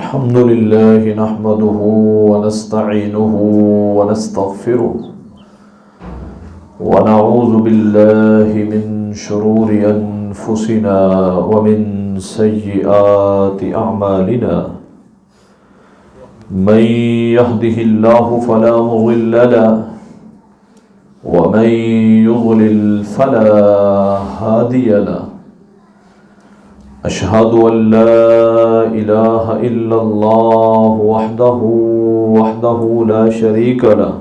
الحمد لله نحمده ونستعينه ونستغفره ونعوذ بالله من شرور أنفسنا ومن سيئات أعمالنا من يهده الله فلا مضل له ومن يضلل فلا هادي له أشهد أن لا إله إلا الله وحده لا شريك له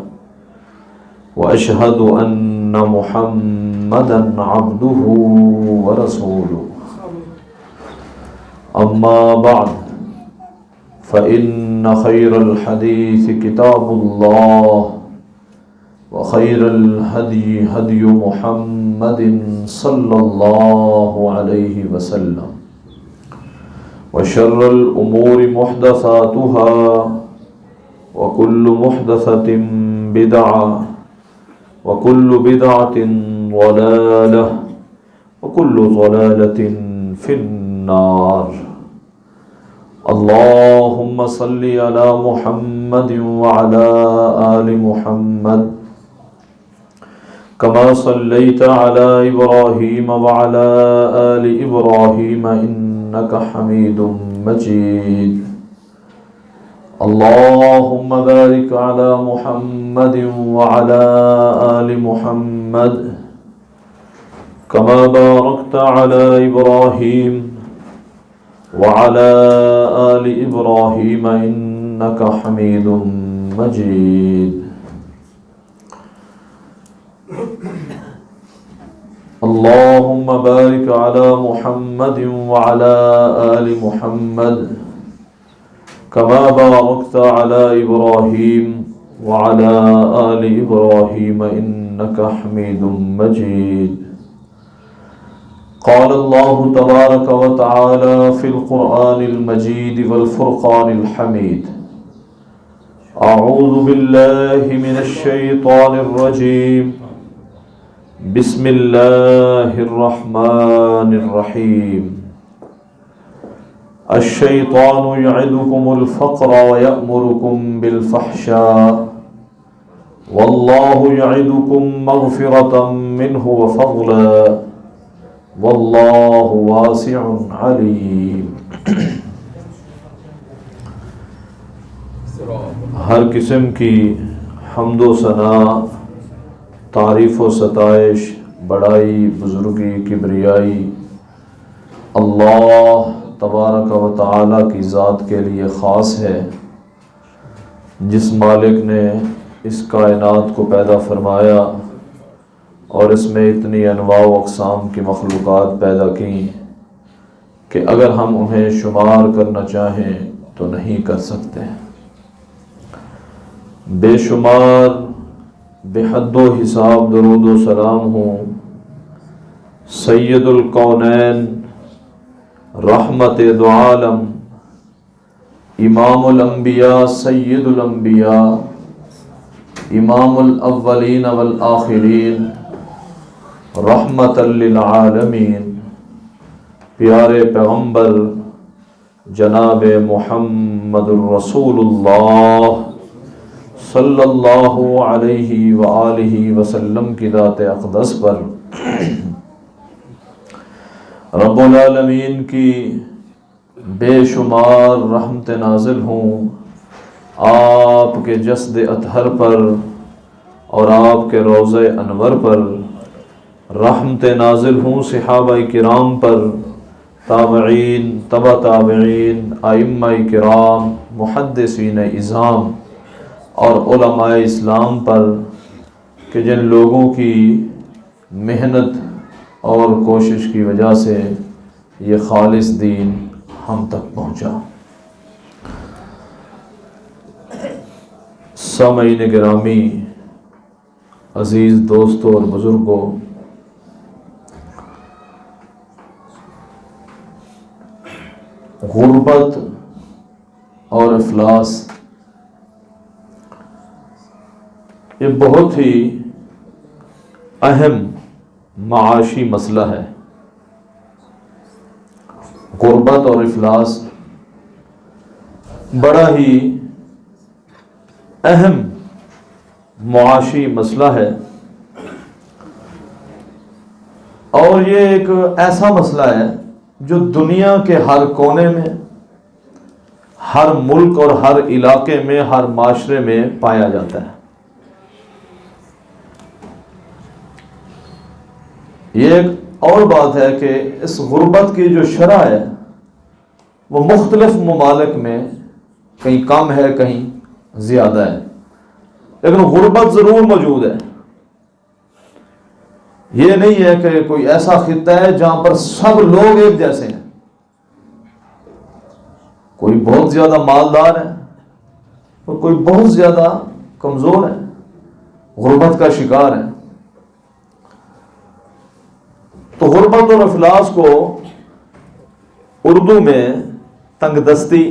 وأشهد أن محمدا عبده ورسوله أما بعد فإن خير الحديث كتاب الله وخير الهدي هدي محمد صلى الله عليه وسلم وشر الأمور محدثاتها وكل محدثة بدعة وكل بدعة ضلالة وكل ضلالة في النار اللهم صل على محمد وعلى آل محمد كما صليت على إبراهيم وعلى آل إبراهيم إنك حميد مجيد اللهم بارك على محمد وعلى آل محمد كما باركت على إبراهيم وعلى آل إبراهيم إنك حميد مجيد اللهم بارك على محمد وعلى آل محمد كما باركت على إبراهيم وعلى آل إبراهيم إنك حميد مجيد قال الله تبارك وتعالى في القرآن المجيد والفرقان الحميد أعوذ بالله من الشيطان الرجيم بسم الله الرحمن الرحيم الشيطان يعدكم الفقر ويأمركم بالفحشاء والله يعدكم مغفرة منه وفضلا والله واسع عليم ہر قسم کی حمد و ثنا، تعریف و ستائش، بڑائی، بزرگی، کبریائی اللہ تبارک و تعالی کی ذات کے لیے خاص ہے، جس مالک نے اس کائنات کو پیدا فرمایا اور اس میں اتنی انواع و اقسام کی مخلوقات پیدا کی کہ اگر ہم انہیں شمار کرنا چاہیں تو نہیں کر سکتے۔ بے شمار بے حد و حساب درود و سلام ہوں سید الکونین، رحمت دو عالم، امام الانبیاء، سید الانبیاء، امام الاولین والآخرین، رحمت للعالمین، پیارے پیغمبر جناب محمد الرسول اللہ صلی اللہ علیہ وآلہ وسلم کی ذات اقدس پر رب العالمین کی بے شمار رحمت نازل ہوں آپ کے جسد اطہر پر اور آپ کے روضہ انور پر، رحمت نازل ہوں صحابہ کرام پر، تابعین، تبع تابعین، ائمہ کرام، محدثین اعظام اور علماء اسلام پر کہ جن لوگوں کی محنت اور کوشش کی وجہ سے یہ خالص دین ہم تک پہنچا۔ سامعین گرامی، عزیز دوستوں اور بزرگوں، غربت اور افلاس یہ بہت ہی اہم معاشی مسئلہ ہے۔ غربت اور افلاس بڑا ہی اہم معاشی مسئلہ ہے، اور یہ ایک ایسا مسئلہ ہے جو دنیا کے ہر کونے میں، ہر ملک اور ہر علاقے میں، ہر معاشرے میں پایا جاتا ہے۔ یہ ایک اور بات ہے کہ اس غربت کی جو شرح ہے وہ مختلف ممالک میں کہیں کم ہے، کہیں زیادہ ہے، لیکن غربت ضرور موجود ہے۔ یہ نہیں ہے کہ کوئی ایسا خطہ ہے جہاں پر سب لوگ ایک جیسے ہیں، کوئی بہت زیادہ مالدار ہے اور کوئی بہت زیادہ کمزور ہے، غربت کا شکار ہے۔ تو غربت اور افلاس کو اردو میں تنگ دستی،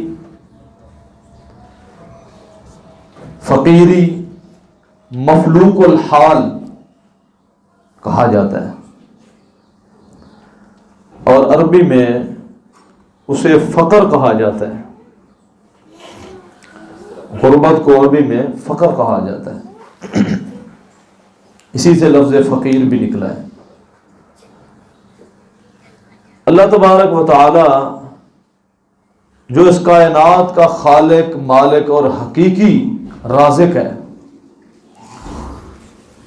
فقیری، مفلوق الحال کہا جاتا ہے، اور عربی میں اسے فقر کہا جاتا ہے۔ غربت کو عربی میں فقر کہا جاتا ہے، اسی سے لفظ فقیر بھی نکلا ہے۔ اللہ تبارک و تعالی جو اس کائنات کا خالق، مالک اور حقیقی رازق ہے،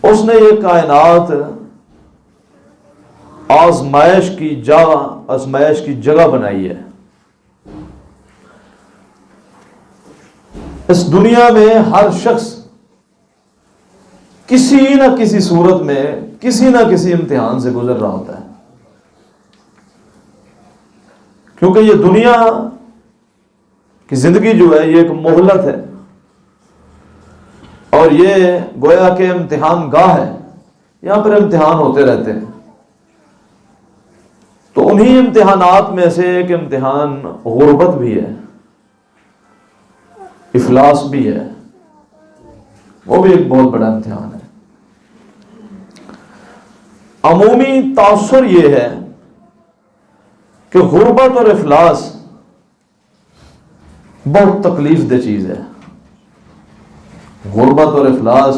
اس نے یہ کائنات آزمائش کی جگہ بنائی ہے۔ اس دنیا میں ہر شخص کسی نہ کسی صورت میں کسی نہ کسی امتحان سے گزر رہا ہوتا ہے، کیونکہ یہ دنیا کی زندگی جو ہے یہ ایک مہلت ہے، اور یہ گویا کہ امتحان گاہ ہے، یہاں پر امتحان ہوتے رہتے ہیں۔ تو انہی امتحانات میں سے ایک امتحان غربت بھی ہے، افلاس بھی ہے، وہ بھی ایک بہت بڑا امتحان ہے۔ عمومی تاثر یہ ہے کہ غربت اور افلاس بہت تکلیف دہ چیز ہے۔ غربت اور افلاس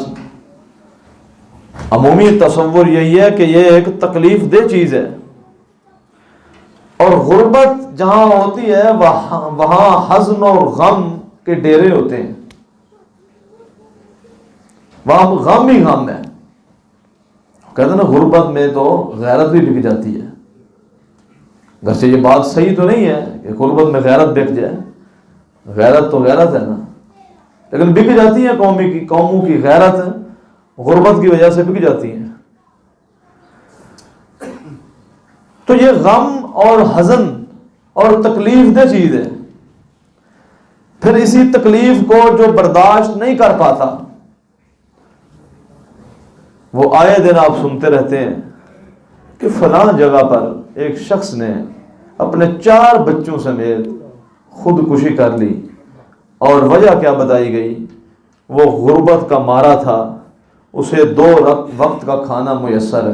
عمومی تصور یہی ہے کہ یہ ایک تکلیف دہ چیز ہے، اور غربت جہاں ہوتی ہے وہاں حزن اور غم کے ڈیرے ہوتے ہیں، وہاں غم ہی غم ہے۔ کہتے ہیں نا غربت میں تو غیرت بھی بک جاتی ہے، گرچہ یہ بات صحیح تو نہیں ہے کہ غربت میں غیرت بک جائے، غیرت تو غیرت ہے نا، لیکن بک جاتی ہے قوموں کی غیرت غربت کی وجہ سے بک جاتی ہے۔ تو یہ غم اور حزن اور تکلیف دہ چیز ہے۔ پھر اسی تکلیف کو جو برداشت نہیں کر پاتا، وہ آئے دن آپ سنتے رہتے ہیں کہ فلاں جگہ پر ایک شخص نے اپنے 4 بچوں سمیت خودکشی کر لی، اور وجہ کیا بتائی گئی؟ وہ غربت کا مارا تھا، اسے 2 وقت کا کھانا میسر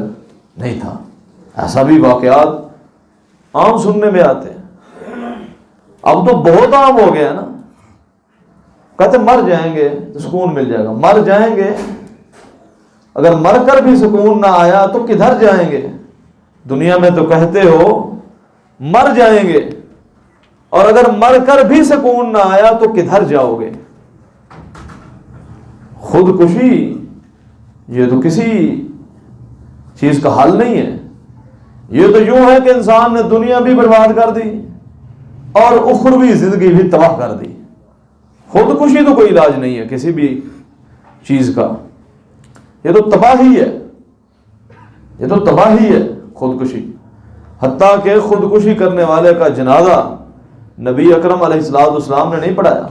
نہیں تھا۔ ایسا بھی واقعات عام سننے میں آتے ہیں، اب تو بہت عام ہو گیا نا۔ کہتے مر جائیں گے تو سکون مل جائے گا، مر جائیں گے، اگر مر کر بھی سکون نہ آیا تو کدھر جائیں گے؟ دنیا میں تو کہتے ہو مر جائیں گے، اور اگر مر کر بھی سکون نہ آیا تو کدھر جاؤ گے؟ خودکشی یہ تو کسی چیز کا حل نہیں ہے، یہ تو یوں ہے کہ انسان نے دنیا بھی برباد کر دی اور اخروی زندگی بھی تباہ کر دی۔ خودکشی تو کوئی علاج نہیں ہے کسی بھی چیز کا، یہ تو تباہی ہے، یہ تو تباہی ہے خودکشی۔ حتیٰ کہ خودکشی کرنے والے کا جنازہ نبی اکرم علیہ السلام نے نہیں پڑھایا،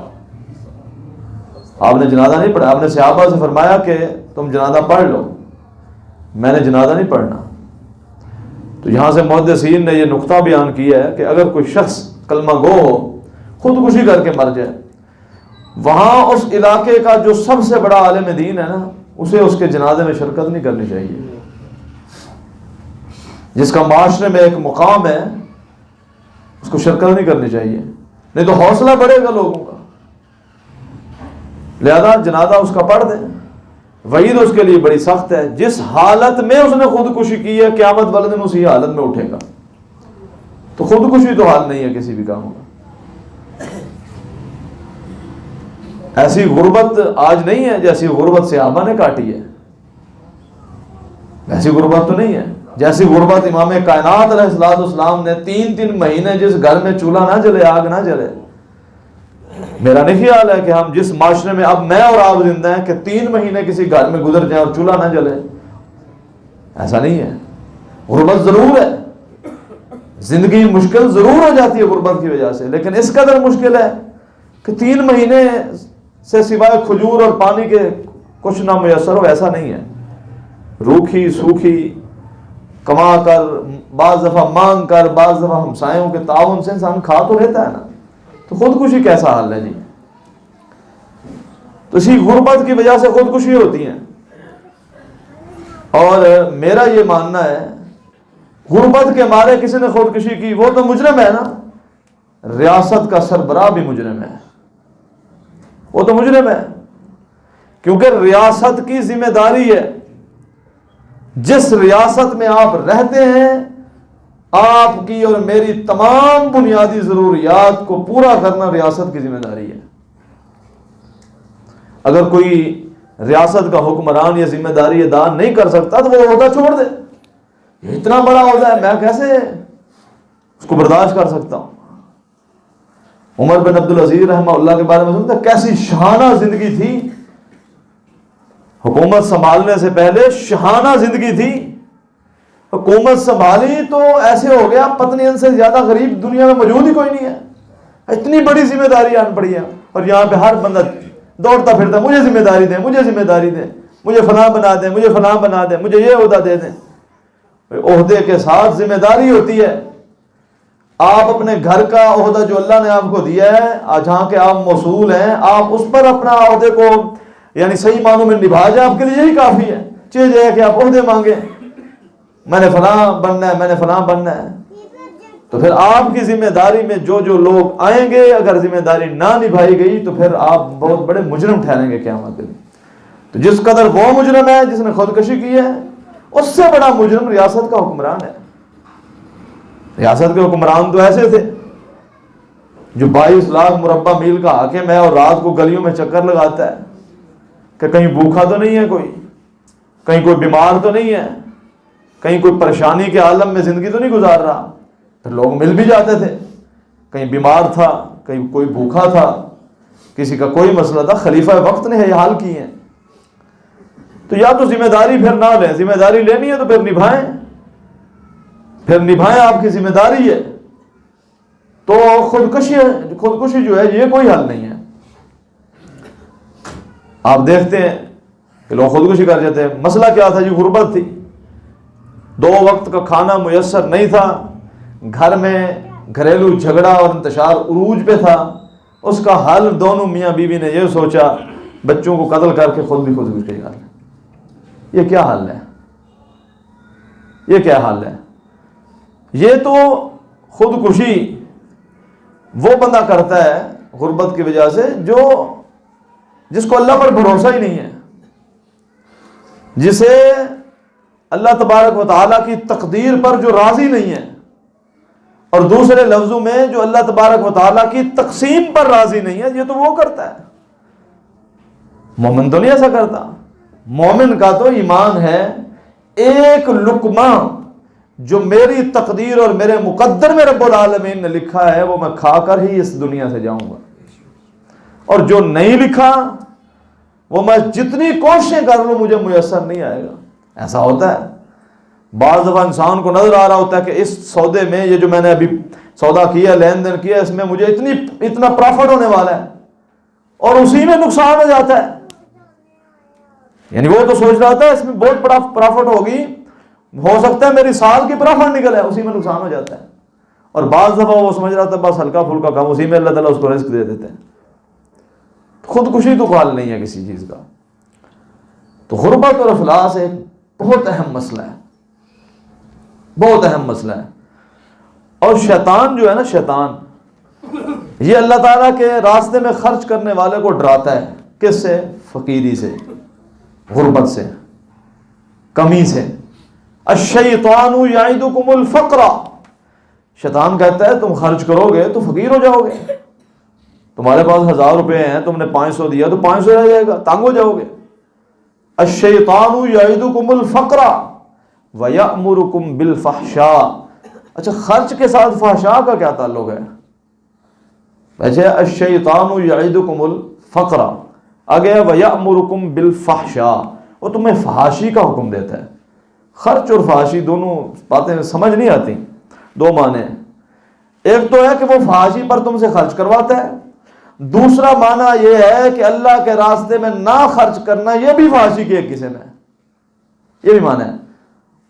آپ نے جنازہ نہیں پڑھا، آپ نے صحابہ سے فرمایا کہ تم جنازہ پڑھ لو، میں نے جنازہ نہیں پڑھنا۔ تو یہاں سے محدثین نے یہ نقطہ بیان کیا ہے کہ اگر کوئی شخص کلمہ گو ہو، خودکشی کر کے مر جائے، وہاں اس علاقے کا جو سب سے بڑا عالم دین ہے نا، اسے اس کے جنازے میں شرکت نہیں کرنی چاہیے۔ جس کا معاشرے میں ایک مقام ہے، اس کو شرکت نہیں کرنی چاہیے، نہیں تو حوصلہ بڑھے گا لوگوں کا لہذا جنازہ اس کا پڑھ دیں. وعید اس کے لیے بڑی سخت ہے. جس حالت میں اس نے خودکشی کی ہے قیامت والے دن اسی حالت میں اٹھے گا. تو خودکشی تو حال نہیں ہے کسی بھی کام کا. ایسی غربت آج نہیں ہے جیسی غربت صحابہ نے کاٹی ہے. ایسی غربت تو نہیں ہے جیسی غربت امام کائنات علیہ السلام نے 3 مہینے جس گھر میں چولہا نہ جلے، آگ نہ جلے. میرا نہیں خیال ہے کہ ہم جس معاشرے میں اب میں اور آپ زندہ ہیں کہ 3 مہینے کسی گھر میں گزر جائیں اور چولہا نہ جلے. ایسا نہیں ہے. غربت ضرور ہے، زندگی مشکل ضرور ہو جاتی ہے غربت کی وجہ سے، لیکن اس قدر مشکل ہے کہ 3 مہینے سے سوائے کھجور اور پانی کے کچھ نہ میسر ہو، ایسا نہیں ہے. روکھی سوکھی کما کر، بعض دفعہ مانگ کر، بعض دفعہ ہمسایوں کے تعاون سے انسان کھا تو لیتا ہے نا. تو خودکشی کیسا حال ہے جی؟ تو اسی غربت کی وجہ سے خودکشی ہوتی ہیں. اور میرا یہ ماننا ہے غربت کے مارے کسی نے خودکشی کی وہ تو مجرم ہے نا. ریاست کا سربراہ بھی مجرم ہے، وہ تو مجرم ہے، کیونکہ ریاست کی ذمہ داری ہے. جس ریاست میں آپ رہتے ہیں آپ کی اور میری تمام بنیادی ضروریات کو پورا کرنا ریاست کی ذمہ داری ہے. اگر کوئی ریاست کا حکمران یہ ذمہ داری ادا نہیں کر سکتا تو وہ عہدہ چھوڑ دے. یہ اتنا بڑا عہدہ ہے، میں کیسے اس کو برداشت کر سکتا ہوں. عمر بن عبدالعزیز رحمہ اللہ کے بارے میں سنتے ہیں کیسی شاہانہ زندگی تھی. حکومت سنبھالنے سے پہلے شاہانہ زندگی تھی. حکومت سنبھالی تو ایسے ہو گیا پتنی ان سے زیادہ غریب دنیا میں موجود ہی کوئی نہیں ہے. اتنی بڑی ذمہ داری آن پڑی ہے اور یہاں پہ ہر بندہ دوڑتا پھرتا مجھے ذمہ داری دیں، مجھے ذمہ داری دیں، مجھے فلاں بنا دیں، مجھے فلاں بنا دیں، مجھے یہ عہدہ دے دیں. عہدے کے ساتھ ذمہ داری ہوتی ہے. آپ اپنے گھر کا عہدہ جو اللہ نے آپ کو دیا ہے، جہاں کے آپ موصول ہیں، آپ اس پر اپنا عہدے کو یعنی صحیح معنوں میں نبھا جائے، آپ کے لیے یہی کافی ہے. چیز یہ ہے کہ آپ عہدے مانگیں، میں نے فلاں بننا ہے، میں نے فلاں بننا ہے. تو پھر آپ کی ذمہ داری میں جو لوگ آئیں گے اگر ذمہ داری نہ نبھائی گئی تو پھر آپ بہت بڑے مجرم ٹھہریں گے قیامت کے دن. تو جس قدر وہ مجرم ہے جس نے خودکشی کی ہے، اس سے بڑا مجرم ریاست کا حکمران ہے. ریاست کے حکمران تو ایسے تھے جو 22 لاکھ مربع میل کا حاکم ہے اور رات کو گلیوں میں چکر لگاتا ہے کہ کہیں بھوکا تو نہیں ہے کوئی، کہیں کوئی بیمار تو نہیں ہے، کہیں کوئی پریشانی کے عالم میں زندگی تو نہیں گزار رہا. پھر لوگ مل بھی جاتے تھے، کہیں بیمار تھا، کہیں کوئی بھوکا تھا، کسی کا کوئی مسئلہ تھا. خلیفہ وقت نے یہ حال کی ہیں. تو یا تو ذمہ داری پھر نہ لیں، ذمہ داری لینی ہے تو پھر نبھائیں، پھر نبھائیں، آپ کی ذمہ داری ہے. تو خودکشی جو ہے یہ کوئی حل نہیں ہے. آپ دیکھتے ہیں کہ لوگ خودکشی کر جاتے ہیں. مسئلہ کیا تھا جی؟ غربت تھی، 2 وقت کا کھانا میسر نہیں تھا، گھر میں گھریلو جھگڑا اور انتشار عروج پہ تھا. اس کا حل دونوں میاں بیوی نے یہ سوچا بچوں کو قتل کر کے خود بھی خودکشی کر لیں. یہ کیا حل ہے؟ یہ کیا حل ہے؟ یہ تو خودکشی وہ بندہ کرتا ہے غربت کی وجہ سے جس کو اللہ پر بھروسہ ہی نہیں ہے، جسے اللہ تبارک و تعالیٰ کی تقدیر پر جو راضی نہیں ہے، اور دوسرے لفظوں میں جو اللہ تبارک و تعالیٰ کی تقسیم پر راضی نہیں ہے. یہ تو وہ کرتا ہے، مومن تو نہیں ایسا کرتا. مومن کا تو ایمان ہے ایک لقمہ جو میری تقدیر اور میرے مقدر میں رب العالمین نے لکھا ہے وہ میں کھا کر ہی اس دنیا سے جاؤں گا، اور جو نہیں لکھا وہ میں جتنی کوششیں کر لوں مجھے میسر نہیں آئے گا. ایسا ہوتا ہے. بعض دفعہ انسان کو نظر آ رہا ہوتا ہے کہ اس سودے میں یہ جو میں نے ابھی سودا کیا، لین دین کیا، اس میں مجھے اتنا پرافٹ ہونے والا ہے، اور اسی میں نقصان ہو جاتا ہے. یعنی وہ تو سوچ رہا تھا اس میں بہت بڑا پرافٹ ہوگی، ہو سکتا ہے میری سال کی پرافٹ نکل ہے، اسی میں نقصان ہو جاتا ہے. اور بعض دفعہ وہ سمجھ رہا تھا بس ہلکا پھلکا کام، اسی میں اللہ تعالیٰ اس کو رزق دے دیتے ہیں. خودکشی تو حال نہیں ہے کسی چیز کا. تو غربت اور افلاس ایک بہت اہم مسئلہ ہے، بہت اہم مسئلہ ہے. اور شیطان جو ہے نا، شیطان یہ اللہ تعالیٰ کے راستے میں خرچ کرنے والے کو ڈراتا ہے. کس سے؟ فقیری سے، غربت سے، کمی سے۔ الشیطان یعدکم الفقر، شیطان کہتا ہے تم خرچ کرو گے تو فقیر ہو جاؤ گے، تمہارے پاس 1000 روپے ہیں، تم نے 500 دیا تو 500 رہ جائے گا، تنگ ہو جاؤ گے۔ الشیطان یعدکم الفقر ویأمرکم بالفحشاء، اچھا خرچ کے ساتھ فحشاء کا کیا تعلق ہے؟ ویسے الشیطان یعدکم الفقر، آگے ویأمرکم بالفحشاء، وہ تمہیں فحاشی کا حکم دیتا ہے۔ خرچ اور فحاشی دونوں باتیں سمجھ نہیں آتی، دو معنی ہیں۔ ایک تو ہے کہ وہ فحاشی پر تم سے خرچ کرواتا ہے، دوسرا معنی یہ ہے کہ اللہ کے راستے میں نہ خرچ کرنا یہ بھی فحاشی کی ایک قسم ہے، یہ بھی معنی ہے۔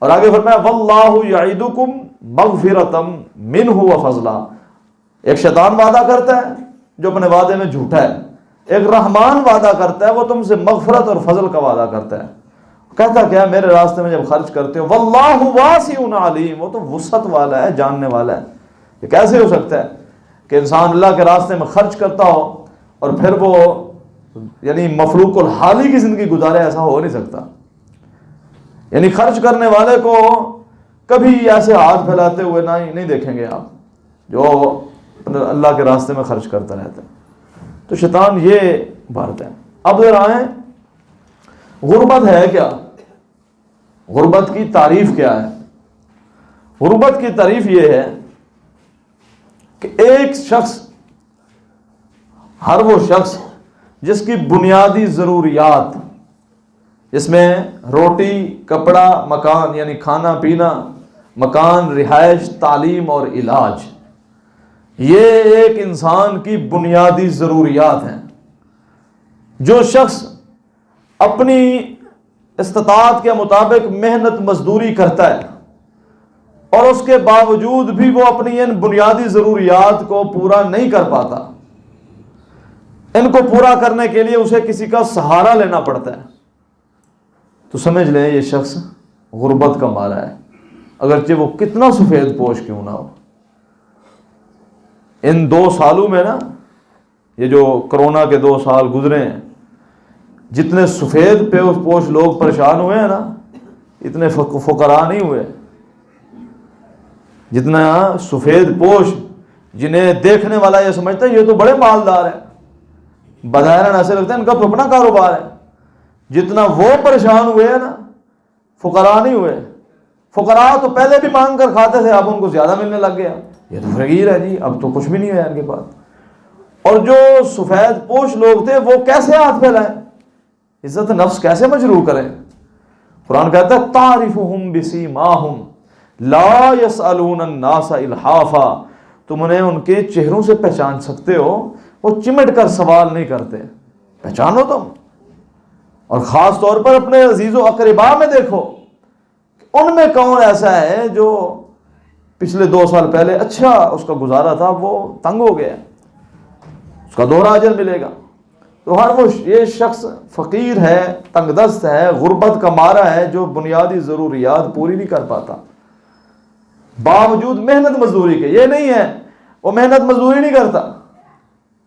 اور آگے فرمایا واللہ یعدکم مغفرۃ منہ وفضلا، ایک شیطان وعدہ کرتا ہے جو اپنے وعدے میں جھوٹا ہے، ایک رحمان وعدہ کرتا ہے وہ تم سے مغفرت اور فضل کا وعدہ کرتا ہے، کہتا کیا میرے راستے میں جب خرچ کرتے ہو واللہ واسع علیم، وہ تو وسعت والا ہے، جاننے والا ہے۔ یہ کیسے ہو سکتا ہے کہ انسان اللہ کے راستے میں خرچ کرتا ہو اور پھر وہ یعنی مفروق الحالی کی زندگی گزارے؟ ایسا ہو نہیں سکتا۔ یعنی خرچ کرنے والے کو کبھی ایسے ہاتھ پھیلاتے ہوئے نہیں دیکھیں گے آپ، جو اللہ کے راستے میں خرچ کرتا رہتا ہے۔ تو شیطان یہ بھرتا ہے۔ اب ذرا آئیں، غربت ہے کیا؟ غربت کی تعریف کیا ہے؟ غربت کی تعریف یہ ہے کہ ایک شخص، ہر وہ شخص جس کی بنیادی ضروریات، جس میں روٹی، کپڑا، مکان یعنی کھانا پینا، مکان، رہائش، تعلیم اور علاج، یہ ایک انسان کی بنیادی ضروریات ہیں۔ جو شخص اپنی استطاعت کے مطابق محنت مزدوری کرتا ہے اور اس کے باوجود بھی وہ اپنی ان بنیادی ضروریات کو پورا نہیں کر پاتا، ان کو پورا کرنے کے لیے اسے کسی کا سہارا لینا پڑتا ہے، تو سمجھ لیں یہ شخص غربت کا مارا ہے، اگرچہ وہ کتنا سفید پوش کیوں نہ ہو۔ ان 2 سالوں میں نا، یہ جو کرونا کے 2 سال گزرے ہیں، جتنے سفید پوش لوگ پریشان ہوئے ہیں نا، اتنے فقراء نہیں ہوئے۔ جتنا سفید پوش جنہیں دیکھنے والا یہ سمجھتا ہے یہ تو بڑے مالدار ہیں، بظاہر ایسے لگتا ہے ان کا تو اپنا کاروبار ہے، جتنا وہ پریشان ہوئے ہیں نا، فقراء نہیں ہوئے۔ فقراء تو پہلے بھی مانگ کر کھاتے تھے، اب ان کو زیادہ ملنے لگ گیا، یہ تو فقیر ہے جی، اب تو کچھ بھی نہیں ہے ان کے پاس۔ اور جو سفید پوش لوگ تھے وہ کیسے ہاتھ پھیلائیں، عزت نفس کیسے مجروح کریں؟ قرآن کہتا ہے تعرفہم بسیماہم لا یسألون الناس الحافا، تم انہیں ان کے چہروں سے پہچان سکتے ہو، وہ چمٹ کر سوال نہیں کرتے، پہچانو تم۔ اور خاص طور پر اپنے عزیز و اقربا میں دیکھو، ان میں کون ایسا ہے جو پچھلے 2 سال پہلے اچھا اس کا گزارا تھا، وہ تنگ ہو گیا، اس کا دوہرا اجر ملے گا۔ تو ہر وہ یہ شخص فقیر ہے، تنگ دست ہے، غربت کا مارا ہے، جو بنیادی ضروریات پوری نہیں کر پاتا باوجود محنت مزدوری کے۔ یہ نہیں ہے وہ محنت مزدوری نہیں کرتا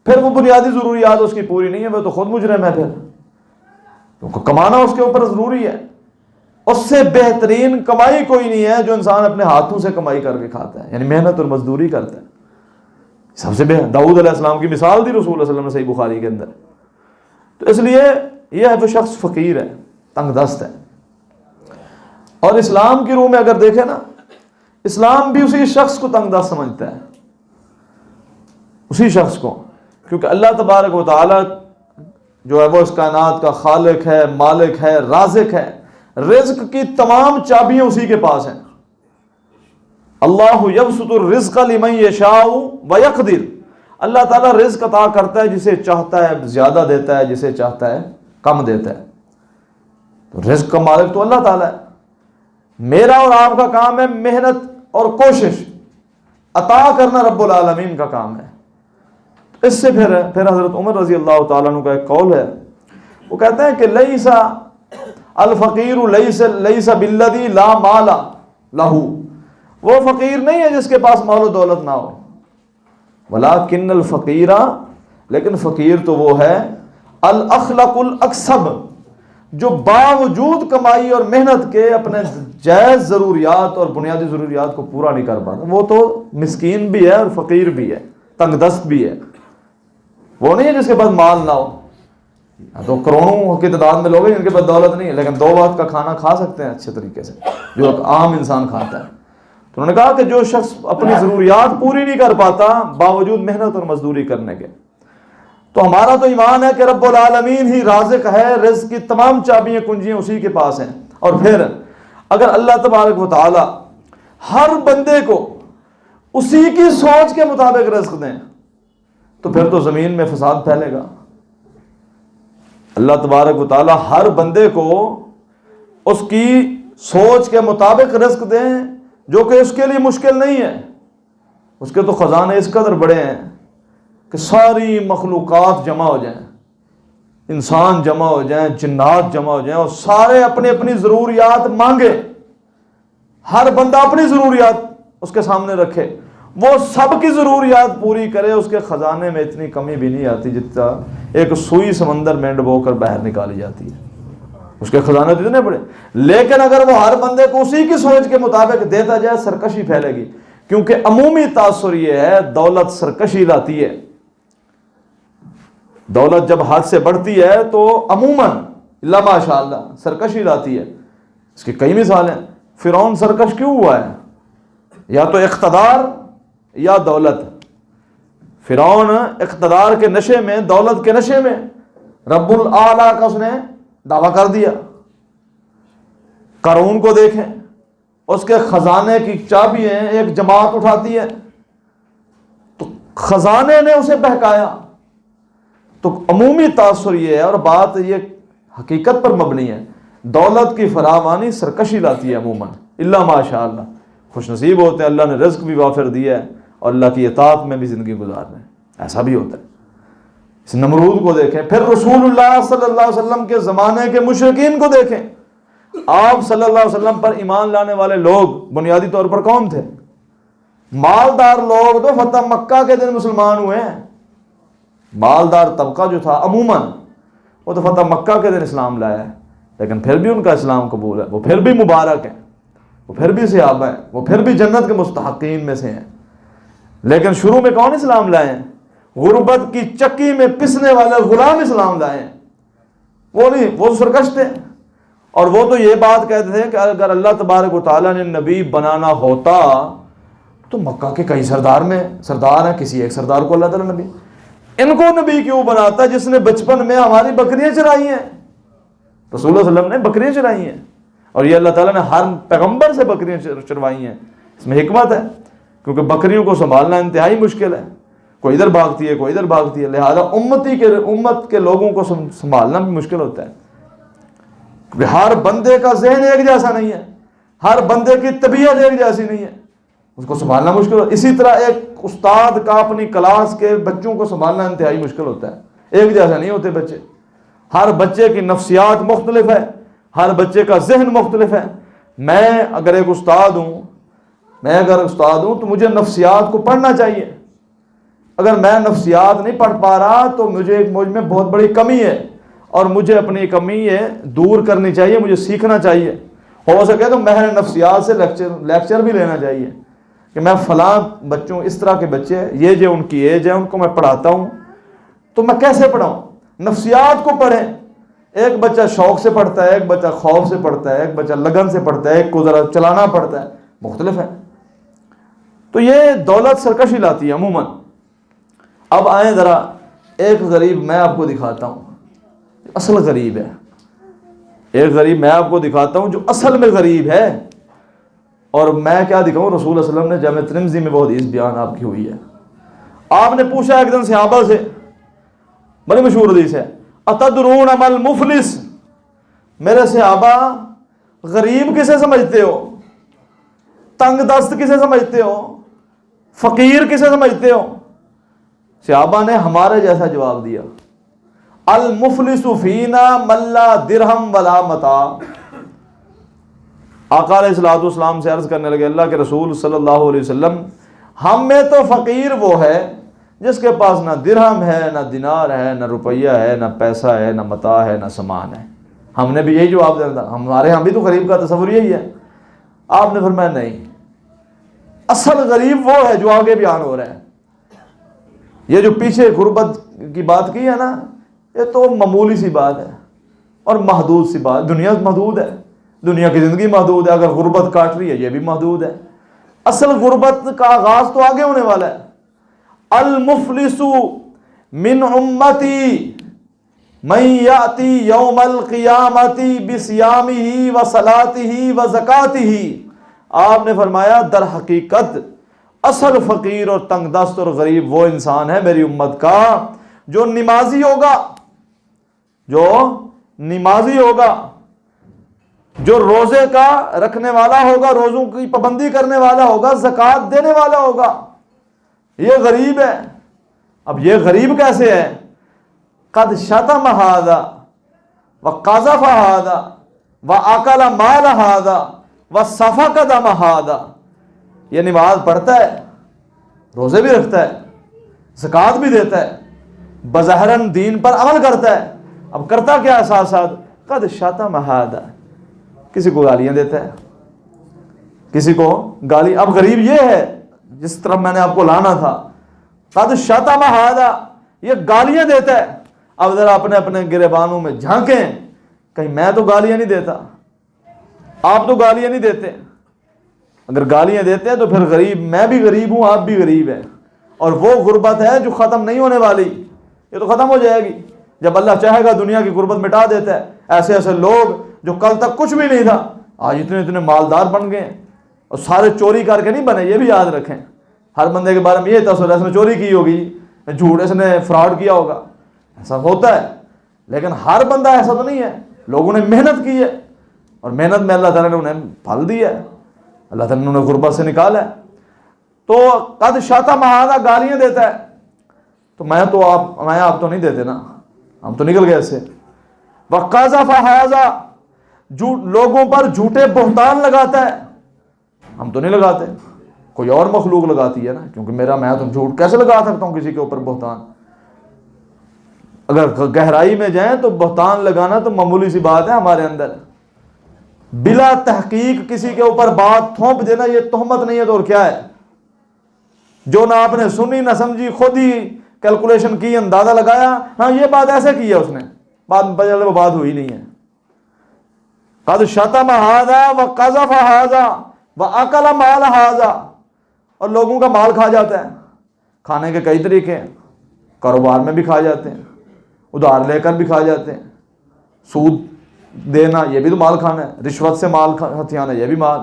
پھر وہ بنیادی ضروریات اس کی پوری نہیں ہے، وہ تو خود مجرم ہے، پھر کمانا اس کے اوپر ضروری ہے۔ اس سے بہترین کمائی کوئی نہیں ہے جو انسان اپنے ہاتھوں سے کمائی کر کے کھاتا ہے، یعنی محنت اور مزدوری کرتا ہے۔ سب سے داؤد علیہ السلام کی مثال دی رسول اللہ صلی اللہ علیہ وسلم نے صحیح بخاری کے اندر۔ تو اس لیے یہ ہے تو شخص فقیر ہے، تنگ دست ہے۔ اور اسلام کی روح میں اگر دیکھیں نا، اسلام بھی اسی شخص کو تنگ دست سمجھتا ہے، اسی شخص کو، کیونکہ اللہ تبارک و تعالی جو ہے وہ اس کائنات کا خالق ہے، مالک ہے، رازق ہے، رزق کی تمام چابیاں اسی کے پاس ہیں۔ اللہ یبسط الرزق لمن یشاء ویقدر، اللہ تعالیٰ رزق عطا کرتا ہے جسے چاہتا ہے زیادہ دیتا ہے، جسے چاہتا ہے کم دیتا ہے۔ تو رزق کا مالک تو اللہ تعالیٰ ہے، میرا اور آپ کا کام ہے محنت اور کوشش، عطا کرنا رب العالمین کا کام ہے۔ اس سے پھر حضرت عمر رضی اللہ تعالیٰ عنہ کا ایک قول ہے، وہ کہتے ہیں کہ لیس الفقیر لیس بالذی لا مال لہ، وہ فقیر نہیں ہے جس کے پاس مال و دولت نہ ہو، ولکن الفقیر، لیکن فقیر تو وہ ہے الاخلق الاکسب، جو باوجود کمائی اور محنت کے اپنے جائز ضروریات اور بنیادی ضروریات کو پورا نہیں کر پاتا، وہ تو مسکین بھی ہے اور فقیر بھی ہے، تنگ دست بھی ہے. وہ نہیں ہے جس کے پاس مال نہ ہو. تو کروڑوں کی تعداد میں لوگ ہیں جن کے پاس دولت نہیں ہے لیکن 2 وقت کا کھانا کھا سکتے ہیں اچھے طریقے سے، جو ایک عام انسان کھاتا ہے. تو انہوں نے کہا کہ جو شخص اپنی ضروریات پوری نہیں کر پاتا باوجود محنت اور مزدوری کرنے کے، تو ہمارا تو ایمان ہے کہ رب العالمین ہی رازق ہے، رزق کی تمام چابیاں کنجیاں اسی کے پاس ہیں. اور پھر اگر اللہ تبارک و تعالی ہر بندے کو اسی کی سوچ کے مطابق رزق دیں تو پھر تو زمین میں فساد پھیلے گا. اللہ تبارک و تعالی ہر بندے کو اس کی سوچ کے مطابق رزق دیں جو کہ اس کے لیے مشکل نہیں ہے. اس کے تو خزانے اس قدر بڑے ہیں کہ ساری مخلوقات جمع ہو جائیں، انسان جمع ہو جائیں، جنات جمع ہو جائیں اور سارے اپنی اپنی ضروریات مانگے، ہر بندہ اپنی ضروریات اس کے سامنے رکھے، وہ سب کی ضروریات پوری کرے، اس کے خزانے میں اتنی کمی بھی نہیں آتی جتنا ایک سوئی سمندر میں ڈبو کر باہر نکالی جاتی ہے. اس کے خزانے تو اتنے بڑے، لیکن اگر وہ ہر بندے کو اسی کی سوچ کے مطابق دیتا جائے سرکشی پھیلے گی. کیونکہ عمومی تاثر یہ ہے دولت سرکشی لاتی ہے. دولت جب حد سے بڑھتی ہے تو عموماً اللہ ماشاء اللہ سرکشی لاتی ہے. اس کی کئی مثال ہیں. فرعون سرکش کیوں ہوا ہے؟ یا تو اقتدار یا دولت. فرعون اقتدار کے نشے میں، دولت کے نشے میں رب الاعلیٰ کا اس نے دعویٰ کر دیا. قارون کو دیکھیں، اس کے خزانے کی چابی ہیں ایک جماعت اٹھاتی ہے تو خزانے نے اسے بہکایا. تو عمومی تاثر یہ ہے، اور بات یہ حقیقت پر مبنی ہے، دولت کی فراوانی سرکشی لاتی ہے عموماً، اللہ ماشاء اللہ. خوش نصیب ہوتے ہیں اللہ نے رزق بھی وافر دیا ہے اور اللہ کی اطاعت میں بھی زندگی گزار رہے ہیں. ایسا بھی ہوتا ہے. اس نمرود کو دیکھیں، پھر رسول اللہ صلی اللہ علیہ وسلم کے زمانے کے مشرکین کو دیکھیں. آپ صلی اللہ علیہ وسلم پر ایمان لانے والے لوگ بنیادی طور پر کون تھے؟ مالدار لوگ. تو فتح مکہ کے دن مسلمان ہوئے ہیں. مالدار طبقہ جو تھا عموماً وہ تو فتح مکہ کے دن اسلام لایا ہے، لیکن پھر بھی ان کا اسلام قبول ہے، وہ پھر بھی مبارک ہیں، وہ پھر بھی صحابہ ہیں، وہ پھر بھی جنت کے مستحقین میں سے ہیں. لیکن شروع میں کون اسلام لائے ہیں؟ غربت کی چکی میں پسنے والے غلام اسلام لائے ہیں. وہ نہیں، وہ سرکش تھے. اور وہ تو یہ بات کہتے تھے کہ اگر اللہ تبارک و تعالیٰ نے نبی بنانا ہوتا تو مکہ کے کئی سردار ہیں، کسی ایک سردار کو اللہ تعالیٰ نبی، ان کو نبی کیوں بناتا جس نے بچپن میں ہماری بکریاں چرائی ہیں؟ رسول اللہ صلی اللہ علیہ وسلم نے بکریاں چرائی ہیں، اور یہ اللہ تعالیٰ نے ہر پیغمبر سے بکریاں چروائی ہیں. اس میں حکمت ہے، کیونکہ بکریوں کو سنبھالنا انتہائی مشکل ہے. کوئی ادھر بھاگتی ہے، کوئی ادھر بھاگتی ہے، لہذا امت کے لوگوں کو سنبھالنا بھی مشکل ہوتا ہے. کیونکہ ہر بندے کا ذہن ایک جیسا نہیں ہے، ہر بندے کی طبیعت ایک جیسی نہیں ہے، اس کو سنبھالنا مشکل ہوتا ہے. اسی طرح ایک استاد کا اپنی کلاس کے بچوں کو سنبھالنا انتہائی مشکل ہوتا ہے. ایک جیسا نہیں ہوتے بچے، ہر بچے کی نفسیات مختلف ہے، ہر بچے کا ذہن مختلف ہے. میں اگر استاد ہوں تو مجھے نفسیات کو پڑھنا چاہیے. اگر میں نفسیات نہیں پڑھ پا رہا تو مجھ میں بہت بڑی کمی ہے، اور مجھے اپنی کمی یہ دور کرنی چاہیے، مجھے سیکھنا چاہیے. ہو سکے تو ماہر نفسیات سے لیکچر بھی لینا چاہیے کہ میں فلاں بچوں، اس طرح کے بچے، یہ جو ان کی ایج ہے، ان کو میں پڑھاتا ہوں تو میں کیسے پڑھاؤں. نفسیات کو پڑھیں. ایک بچہ شوق سے پڑھتا ہے، ایک بچہ خوف سے پڑھتا ہے، ایک بچہ لگن سے پڑھتا ہے، ایک کو ذرا چلانا پڑتا ہے، مختلف ہے. تو یہ دولت سرکشی لاتی ہے عموماً. اب آئیں ذرا ایک غریب میں آپ کو دکھاتا ہوں، اصل غریب ہے. ایک غریب میں آپ کو دکھاتا ہوں جو اصل میں غریب ہے. اور میں کیا دکھاؤں، رسول اللہ علیہ وسلم نے جامع ترمذی میں وہ حدیث بیان آپ کی ہوئی ہے. آپ نے پوچھا ایک دن صحابہ سے، بڑی مشہور حدیث ہے، اتدرون ما المفلس، میرے صحابہ غریب کسے سمجھتے ہو؟ تنگ دست کسے سمجھتے ہو؟ فقیر کسے سمجھتے ہو؟ صحابہ نے ہمارے جیسا جواب دیا، المفلس فینا من لا درہم ولا متاع. آقا علیہ الصلوۃ والسلام سے عرض کرنے لگے، اللہ کے رسول صلی اللہ علیہ وسلم، ہم میں تو فقیر وہ ہے جس کے پاس نہ درہم ہے، نہ دینار ہے، نہ روپیہ ہے، نہ پیسہ ہے، نہ متاع ہے، نہ سامان ہے۔ ہم نے بھی یہی جواب دینا تھا، ہمارے ہاں بھی تو غریب کا تصور یہی ہے۔ آپ نے فرمایا نہیں، اصل غریب وہ ہے جو آگے بیان ہو رہا ہے۔ یہ جو پیچھے غربت کی بات کی ہے نا، یہ تو معمولی سی بات ہے اور محدود سی بات۔ دنیا محدود ہے، دنیا کی زندگی محدود ہے، اگر غربت کاٹ رہی ہے یہ بھی محدود ہے۔ اصل غربت کا آغاز تو آگے ہونے والا ہے۔ المفلس من امتی من یاتی یوم القیامت بصیامہ وصلاتہ وزکاتہ۔ آپ نے فرمایا در حقیقت اصل فقیر اور تنگ دست اور غریب وہ انسان ہے میری امت کا جو نمازی ہوگا، جو نمازی ہوگا، جو روزے کا رکھنے والا ہوگا، روزوں کی پابندی کرنے والا ہوگا، زکوٰۃ دینے والا ہوگا، یہ غریب ہے۔ اب یہ غریب کیسے ہے؟ قد شتم ھذا وقذف ھذا واکل مال ھذا وسفک دم ھذا۔ یہ نماز پڑھتا ہے، روزے بھی رکھتا ہے، زکوٰۃ بھی دیتا ہے، بظاہراً دین پر عمل کرتا ہے، اب کرتا کیا ہے ساتھ ساتھ؟ قد شتم ھذا، کسی کو گالیاں دیتا ہے، کسی کو گالی۔ اب غریب یہ ہے جس طرح میں نے آپ کو لانا تھا، قد شتم ھذا، یہ گالیاں دیتا ہے۔ اب ذرا اپنے اپنے گریبانوں میں جھانکیں، کہیں میں تو گالیاں نہیں دیتا، آپ تو گالیاں نہیں دیتے۔ اگر گالیاں دیتے ہیں تو پھر غریب، میں بھی غریب ہوں، آپ بھی غریب ہیں، اور وہ غربت ہے جو ختم نہیں ہونے والی، یہ تو ختم ہو جائے گی جب اللہ چاہے گا، دنیا کی غربت مٹا دیتا ہے۔ ایسے ایسے لوگ جو کل تک کچھ بھی نہیں تھا آج اتنے اتنے مالدار بن گئے ہیں، اور سارے چوری کر کے نہیں بنے، یہ بھی یاد رکھیں۔ ہر بندے کے بارے میں یہ تصور ہے اس نے چوری کی ہوگی، جھوٹ، اس نے فراڈ کیا ہوگا، ایسا ہوتا ہے، لیکن ہر بندہ ایسا تو نہیں ہے۔ لوگوں نے محنت کی ہے اور محنت میں اللہ تعالیٰ نے انہیں پھل دیا ہے، اللہ تعالیٰ نے انہیں غربت سے نکالا ہے۔ تو قد شتم ھذا، گالیاں دیتا ہے، تو میں آپ تو نہیں دیتے نا، ہم تو نکل گئے اس سے۔ وقذف ھذا، لوگوں پر جھوٹے بہتان لگاتا ہے، ہم تو نہیں لگاتے، کوئی اور مخلوق لگاتی ہے نا، کیونکہ میں تو جھوٹ کیسے لگا سکتا ہوں کسی کے اوپر بہتان؟ اگر گہرائی میں جائیں تو بہتان لگانا تو معمولی سی بات ہے ہمارے اندر، بلا تحقیق کسی کے اوپر بات تھوپ دینا یہ تہمت نہیں ہے تو اور کیا ہے؟ جو نہ آپ نے سنی نہ سمجھی، خود ہی کیلکولیشن کی، اندازہ لگایا، ہاں یہ بات ایسے کی ہے اس نے، بعد میں پتہ چلا وہ بات ہوئی نہیں ہے۔ قد شتم ھذا وقذف ھذا واکل مال ھذا، اور لوگوں کا مال کھا جاتا ہے۔ کھانے کے کئی طریقے ہیں، کاروبار میں بھی کھا جاتے ہیں، ادھار لے کر بھی کھا جاتے ہیں، سود دینا یہ بھی تو مال کھانا ہے، رشوت سے مال ہتھیانا یہ بھی مال،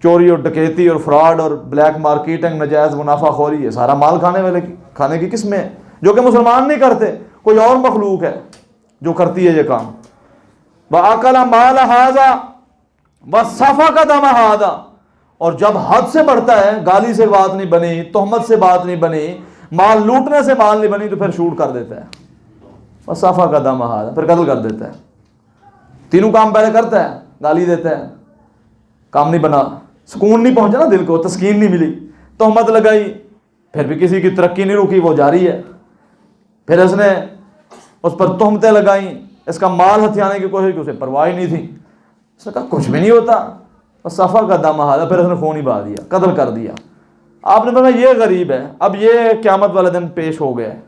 چوری اور ڈکیتی اور فراڈ اور بلیک مارکیٹنگ، نجائز منافع خوری، یہ سارا مال کھانے کی قسمیں ہیں، جو کہ مسلمان نہیں کرتے، کوئی اور مخلوق ہے جو کرتی ہے یہ کام۔ وَأَكَلَ مَالَ هَذَا وَسَفَكَ دَمَ هَذَا، اور جب حد سے بڑھتا ہے، گالی سے بات نہیں بنی، تہمت سے بات نہیں بنی، مال لوٹنے سے مال نہیں بنی، تو پھر شوٹ کر دیتا ہے، وَسَفَكَ دَمَ هَذَا، پھر قتل کر دیتا ہے۔ تینوں کام پہلے کرتا ہے، گالی دیتا ہے، کام نہیں بنا، سکون نہیں پہنچا نا دل کو، تسکین نہیں ملی، تہمت لگائی، پھر بھی کسی کی ترقی نہیں رکی، وہ جاری ہے، پھر اس نے اس پر تہمتیں لگائیں، اس کا مال ہتھیانے کی کوشش کی، اسے پرواہ نہیں تھی، اس نے کہا کچھ بھی نہیں ہوتا، بس صفا کا دم ہاتھ، پھر اس نے خون ہی بہا دیا، قتل کر دیا۔ آپ نے فرمایا یہ غریب ہے۔ اب یہ قیامت والے دن پیش ہو گیا ہے،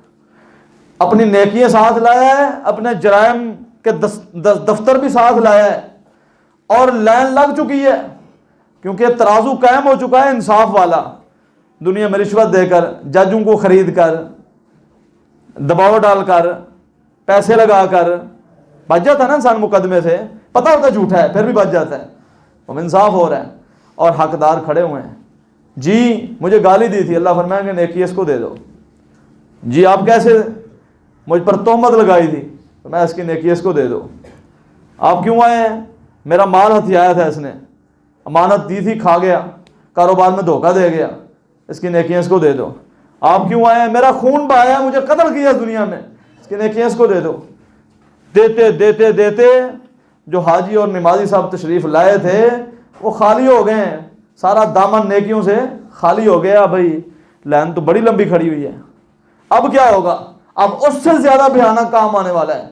اپنی نیکیاں ساتھ لایا ہے، اپنے جرائم کے دفتر بھی ساتھ لایا ہے، اور لائن لگ چکی ہے، کیونکہ ترازو قائم ہو چکا ہے انصاف والا، دنیا میں رشوت دے کر، ججوں کو خرید کر، دباؤ ڈال کر، پیسے لگا کر بچ جاتا ہے نا انسان مقدمے سے، پتہ ہوتا ہے جھوٹا ہے پھر بھی بچ جاتا ہے، اب انصاف ہو رہا ہے اور حقدار کھڑے ہوئے ہیں۔ جی مجھے گالی دی تھی، اللہ فرمائیں گے نیکی اس کو دے دو۔ جی آپ کیسے مجھ پر تہمت لگائی تھی، تو میں اس کی نیکی اس کو دے دو۔ آپ کیوں آئے ہیں؟ میرا مال ہتھیایا تھا اس نے، امانت دی تھی کھا گیا، کاروبار میں دھوکہ دے گیا، اس کی نیکیاں اس کو دے دو۔ آپ کیوں آئے ہیں؟ میرا خون بہایا، مجھے قتل کیا دنیا میں، اس کی نیکیاں اس کو دے دو۔ دیتے دیتے دیتے جو حاجی اور نمازی صاحب تشریف لائے تھے وہ خالی ہو گئے ہیں، سارا دامن نیکیوں سے خالی ہو گیا۔ بھائی لائن تو بڑی لمبی کھڑی ہوئی ہے، اب کیا ہوگا؟ اب اس سے زیادہ بھیانک کام آنے والا ہے۔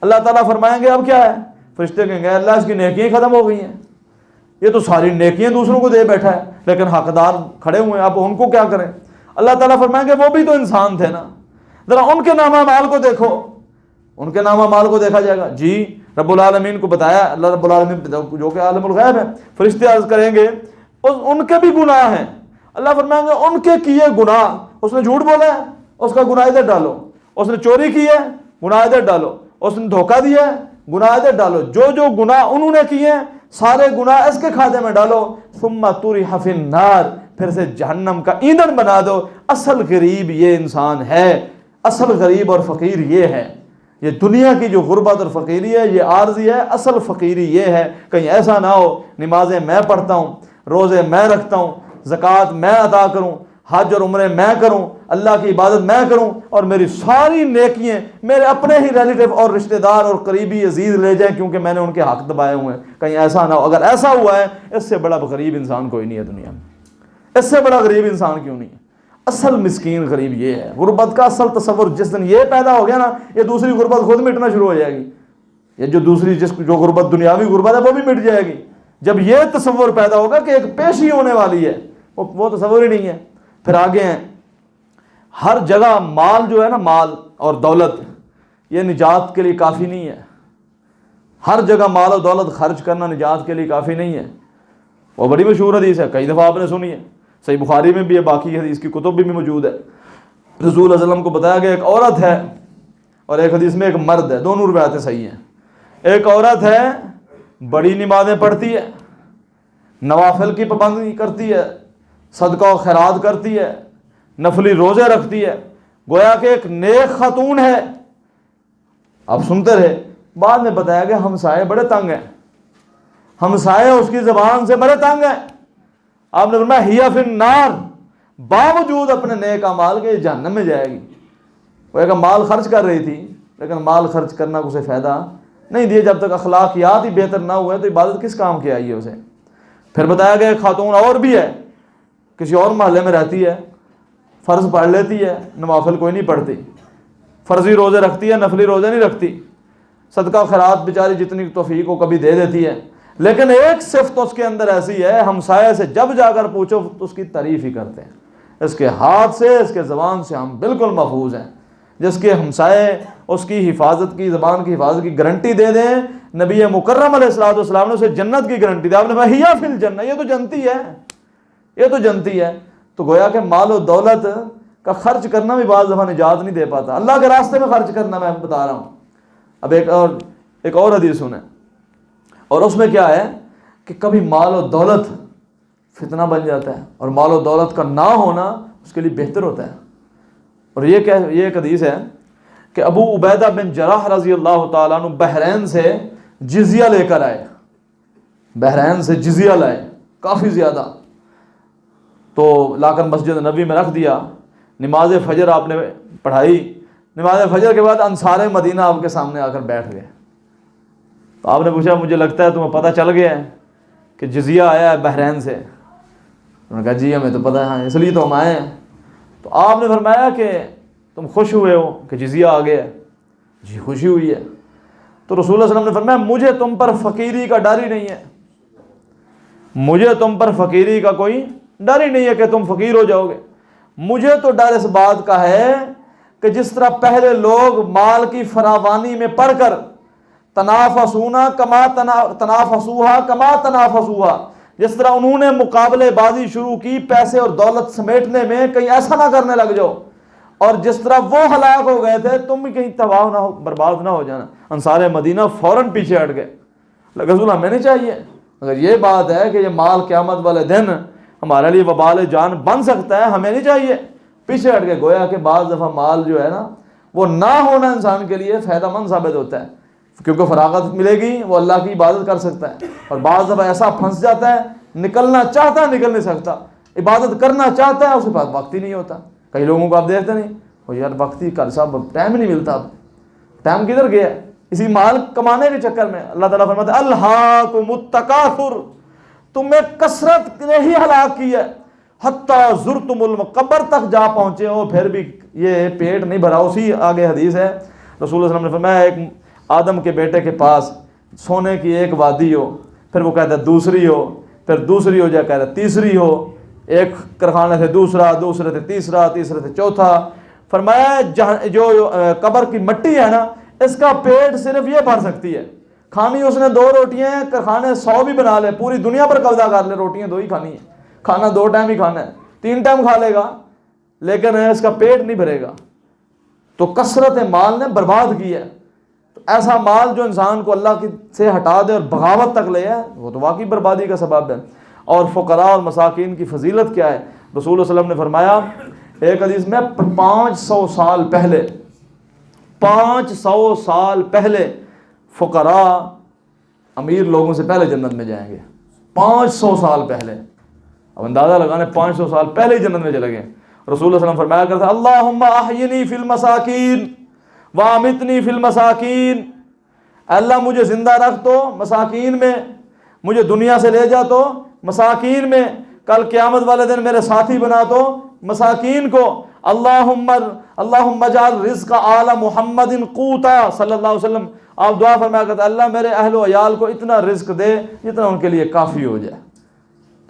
اللہ تعالیٰ فرمائیں گے اب کیا ہے؟ فرشتے کہیں گے اللہ اس کی نیکیاں ختم ہو گئی ہیں، یہ تو ساری نیکیاں دوسروں کو دے بیٹھا ہے لیکن حقدار کھڑے ہوئے ہیں، اب ان کو کیا کریں؟ اللہ تعالیٰ فرمائیں گے وہ بھی تو انسان تھے نا، ذرا ان کے نامہ اعمال کو دیکھو۔ ان کے نامہ اعمال کو دیکھا جائے گا، جی رب العالمین کو بتایا، اللہ رب العالمین جو کہ عالم الغیب ہے، فرشتے عرض کریں گے ان کے بھی گناہ ہیں۔ اللہ فرمائیں گے ان کے کیے گناہ، اس نے جھوٹ بولا ہے اس کا گناہ ادھر ڈالو، اس نے چوری کی ہے گناہ ادھر ڈالو، اس نے دھوکہ دیا ہے گناہ ادھر ڈالو، جو جو گناہ انہوں نے کیے ہیں سارے گناہ اس کے کھاتے میں ڈالو، ثم طرح فی النار، پھر سے جہنم کا ایندھن بنا دو۔ اصل غریب یہ انسان ہے، اصل غریب اور فقیر یہ ہے۔ یہ دنیا کی جو غربت اور فقیری ہے یہ عارضی ہے، اصل فقیری یہ ہے۔ کہیں ایسا نہ ہو نمازیں میں پڑھتا ہوں، روزے میں رکھتا ہوں، زکوٰۃ میں ادا کروں، حج اور عمرے میں کروں، اللہ کی عبادت میں کروں، اور میری ساری نیکیاں میرے اپنے ہی ریلیٹیو اور رشتہ دار اور قریبی عزیز لے جائیں کیونکہ میں نے ان کے حق دبائے ہوئے ہیں۔ کہیں ایسا نہ ہو، اگر ایسا ہوا ہے اس سے بڑا غریب انسان کوئی نہیں ہے دنیا میں، اس سے بڑا غریب انسان کیوں نہیں ہے؟ اصل مسکین غریب یہ ہے۔ غربت کا اصل تصور جس دن یہ پیدا ہو گیا نا، یہ دوسری غربت خود مٹنا شروع ہو جائے گی۔ یہ جو دوسری جو غربت دنیاوی غربت ہے وہ بھی مٹ جائے گی جب یہ تصور پیدا ہوگا کہ ایک پیشی ہونے والی ہے، وہ تصور ہی نہیں ہے۔ پھر آگے ہیں، ہر جگہ مال جو ہے نا، مال اور دولت یہ نجات کے لیے کافی نہیں ہے۔ ہر جگہ مال اور دولت خرچ کرنا نجات کے لیے کافی نہیں ہے۔ وہ بڑی مشہور حدیث ہے، کئی دفعہ آپ نے سنی ہے، صحیح بخاری میں بھی ہے، باقی حدیث کی کتب بھی موجود ہے۔ رسول اللہ علیہ وسلم کو بتایا کہ ایک عورت ہے اور ایک حدیث میں ایک مرد ہے، دونوں روایتیں صحیح ہیں۔ ایک عورت ہے بڑی نمازیں پڑھتی ہے، نوافل کی پابندی کرتی ہے، صدقہ و خیرات کرتی ہے، نفلی روزے رکھتی ہے، گویا کہ ایک نیک خاتون ہے۔ آپ سنتے رہے، بعد میں بتایا کہ ہمسائے بڑے تنگ ہیں، ہمسائے اس کی زبان سے بڑے تنگ ہیں۔ آپ نے فرمایا ہی فی النار، باوجود اپنے نیک اعمال کے جہنم میں جائے گی۔ وہ ایک مال خرچ کر رہی تھی لیکن مال خرچ کرنا اسے فائدہ نہیں دیا، جب تک اخلاقیات ہی بہتر نہ ہوئے تو عبادت کس کام کی آئی ہے اسے۔ پھر بتایا کہ ایک خاتون اور بھی ہے، کسی اور محلے میں رہتی ہے، فرض پڑھ لیتی ہے، نوافل کوئی نہیں پڑھتی، فرضی روزے رکھتی ہے، نفلی روزے نہیں رکھتی، صدقہ خیرات بیچاری جتنی توفیق ہو کبھی دے دیتی ہے، لیکن ایک صفت اس کے اندر ایسی ہے، ہمسائے سے جب جا کر پوچھو تو اس کی تعریف ہی کرتے ہیں۔ اس کے ہاتھ سے، اس کے زبان سے ہم بالکل محفوظ ہیں۔ جس کے ہمسائے اس کی حفاظت کی، زبان کی حفاظت کی گارنٹی دے دیں، نبی مکرم علیہ الصلوۃ والسلام نے اسے جنت کی گارنٹی دی۔ آپ نے کہا ہی فی الجنہ، یہ تو جنتی ہے، یہ تو جنتی ہے۔ تو گویا کہ مال و دولت کا خرچ کرنا بھی بعض دفعہ نجات نہیں دے پاتا، اللہ کے راستے میں خرچ کرنا میں بتا رہا ہوں۔ اب ایک اور حدیث سنیں، اور اس میں کیا ہے کہ کبھی مال و دولت فتنہ بن جاتا ہے اور مال و دولت کا نہ ہونا اس کے لیے بہتر ہوتا ہے۔ اور یہ ایک حدیث ہے کہ ابو عبیدہ بن جراح رضی اللہ تعالیٰ عنہ بحرین سے جزیہ لے کر آئے، بحرین سے جزیہ لائے کافی زیادہ، تو لا کر مسجد نبی میں رکھ دیا۔ نماز فجر آپ نے پڑھائی، نماز فجر کے بعد انصار مدینہ آپ کے سامنے آ کر بیٹھ گئے۔ تو آپ نے پوچھا مجھے لگتا ہے تمہیں پتہ چل گیا ہے کہ جزیہ آیا ہے بحرین سے؟ انہوں نے کہا جی ہمیں تو پتہ ہے، ہاں اس لیے تو ہم آئے ہیں۔ تو آپ نے فرمایا کہ تم خوش ہوئے ہو کہ جزیہ آ گیا؟ جی خوشی ہوئی ہے۔ تو رسول اللہ صلی اللہ علیہ وسلم نے فرمایا مجھے تم پر فقیری کا ڈر ہی نہیں ہے، مجھے تم پر فقیری کا کوئی ڈر ہی نہیں ہے کہ تم فقیر ہو جاؤ گے۔ مجھے تو ڈر اس بات کا ہے کہ جس طرح پہلے لوگ مال کی فراوانی میں پڑھ کر تنافسونا کما تنافسوہا کما تنافسوہا، جس طرح انہوں نے مقابلے بازی شروع کی پیسے اور دولت سمیٹنے میں، کہیں ایسا نہ کرنے لگ جاؤ، اور جس طرح وہ ہلاک ہو گئے تھے تم بھی کہیں تباہ نہ ہو، برباد نہ ہو جانا۔ انصار مدینہ فوراً پیچھے ہٹ گئے، رسول ہمیں نہیں چاہیے۔ اگر یہ بات ہے کہ یہ مال قیامت والے دن ہمارے لیے وبال جان بن سکتا ہے، ہمیں نہیں چاہیے، پیچھے ہٹ کے۔ گویا کہ بعض دفعہ مال جو ہے نا وہ نہ ہونا انسان کے لیے فائدہ مند ثابت ہوتا ہے، کیونکہ فراغت ملے گی، وہ اللہ کی عبادت کر سکتا ہے۔ اور بعض دفعہ ایسا پھنس جاتا ہے، نکلنا چاہتا ہے نکل نہیں سکتا، عبادت کرنا چاہتا ہے اس کے پاس وقت ہی نہیں ہوتا۔ کئی لوگوں کو آپ دیکھتے نہیں، وہ یار وقت ہی کر صاحب ٹائم نہیں ملتا، اب ٹائم کدھر گیا اسی مال کمانے کے چکر میں۔ اللہ تعالیٰ فرماتا ہے الہاکم التکاثر، تمہیں کثرت نے ہی ہلاک کی ہے، حتیٰ زرتم قبر تک جا پہنچے ہو پھر بھی یہ پیٹ نہیں بھرا. اسی آگے حدیث ہے رسول اللہ صلی اللہ علیہ وسلم نے فرمایا ایک آدم کے بیٹے کے پاس سونے کی ایک وادی ہو, پھر وہ کہتا ہے دوسری ہو, پھر دوسری ہو جائے کہتا ہے تیسری ہو, ایک کارخانے سے دوسرا, دوسرے سے تیسرا, تیسرے سے چوتھا. فرمایا جو قبر کی مٹی ہے نا اس کا پیٹ صرف یہ بھر سکتی ہے. کھانی اس نے 2 روٹیاں ہیں, کارخانے 100 بھی بنا لے, پوری دنیا پر قبضہ کر لے, روٹیاں 2 ہی کھانی ہیں, کھانا 2 ٹائم ہی کھانا ہے, 3 ٹائم کھا لے گا لیکن اس کا پیٹ نہیں بھرے گا. تو کثرت مال نے برباد کی ہے. تو ایسا مال جو انسان کو اللہ کی سے ہٹا دے اور بغاوت تک لے ہے وہ تو واقعی بربادی کا سبب ہے. اور فقراء اور مساکین کی فضیلت کیا ہے؟ رسول اللہ صلی اللہ علیہ وسلم نے فرمایا ایک حدیث میں 500 سال پہلے فقراء امیر لوگوں سے پہلے جنت میں جائیں گے. 500 سال پہلے. اب اندازہ لگانے 500 سال پہلے ہی جنت میں چلے گئے. رسول اللہ صلی اللہ علیہ وسلم فرمایا کرتا اللہم احینی فی المساکین وامتنی فی المساکین. اللہ مجھے زندہ رکھ تو مساکین میں, مجھے دنیا سے لے جا تو مساکین میں, کل قیامت والے دن میرے ساتھی بنا تو مساکین کو. اللہم اجعل رزق آل محمد قوتا صلی اللہ علیہ وسلم. آپ دعا فرمایا کرتے اللہ میرے اہل و عیال کو اتنا رزق دے جتنا ان کے لیے کافی ہو جائے.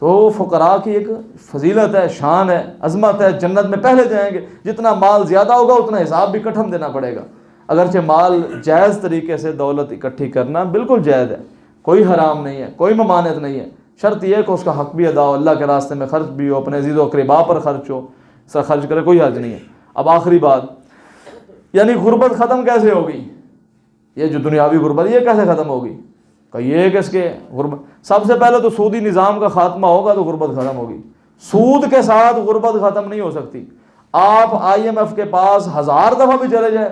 تو فقراء کی ایک فضیلت ہے, شان ہے, عظمت ہے. جنت میں پہلے جائیں گے. جتنا مال زیادہ ہوگا اتنا حساب بھی کٹھن دینا پڑے گا. اگرچہ مال جائز طریقے سے دولت اکٹھی کرنا بالکل جائز ہے, کوئی حرام نہیں ہے, کوئی ممانعت نہیں ہے. شرط یہ ہے کہ اس کا حق بھی ادا ہو, اللہ کے راستے میں خرچ بھی ہو, اپنے عزیز و اقربا پر خرچ ہو, سر خرچ کرے, کوئی حرج نہیں ہے. اب آخری بات, یعنی غربت ختم کیسے ہوگی؟ یہ جو دنیاوی غربت یہ کیسے ختم ہوگی؟ کہ یہ کہ اس کے غربت, سب سے پہلے تو سودی نظام کا خاتمہ ہوگا تو غربت ختم ہوگی. سود کے ساتھ غربت ختم نہیں ہو سکتی. آپ IMF کے پاس 1000 دفعہ بھی چلے جائیں,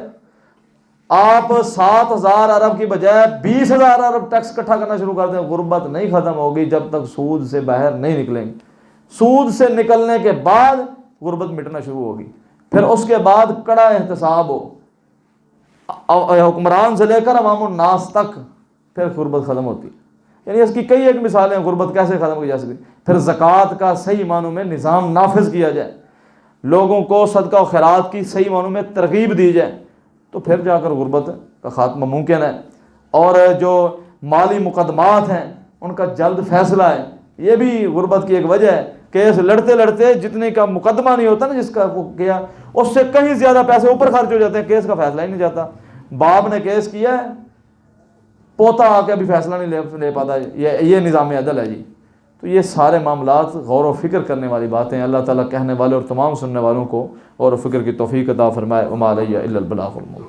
آپ 7000 ارب کی بجائے 20000 ارب ٹیکس اکٹھا کرنا شروع کر دیں, غربت نہیں ختم ہوگی جب تک سود سے باہر نہیں نکلیں گے. سود سے نکلنے کے بعد غربت مٹنا شروع ہوگی. پھر اس کے بعد کڑا احتساب ہو, حکمران سے لے کر عوام الناس تک, پھر غربت ختم ہوتی. یعنی اس کی کئی ایک مثالیں ہیں غربت کیسے ختم کی جا سکتی. پھر زکوٰۃ کا صحیح معنوں میں نظام نافذ کیا جائے, لوگوں کو صدقہ و خیرات کی صحیح معنوں میں ترغیب دی جائے, تو پھر جا کر غربت کا خاتمہ ممکن ہے. اور جو مالی مقدمات ہیں ان کا جلد فیصلہ ہے, یہ بھی غربت کی ایک وجہ ہے. کیس لڑتے لڑتے جتنے کا مقدمہ نہیں ہوتا نا, جس کا وہ کیا, اس سے کہیں زیادہ پیسے اوپر خرچ ہو جاتے ہیں, کیس کا فیصلہ ہی نہیں جاتا. باپ نے کیس کیا ہے, پوتا آ کے ابھی فیصلہ نہیں لے پاتا. یہ نظام عدل ہے جی. تو یہ سارے معاملات غور و فکر کرنے والی باتیں ہیں. اللہ تعالیٰ کہنے والے اور تمام سننے والوں کو غور و فکر کی توفیق عطا فرمائے. وما علیہ الا البلاغ المبین.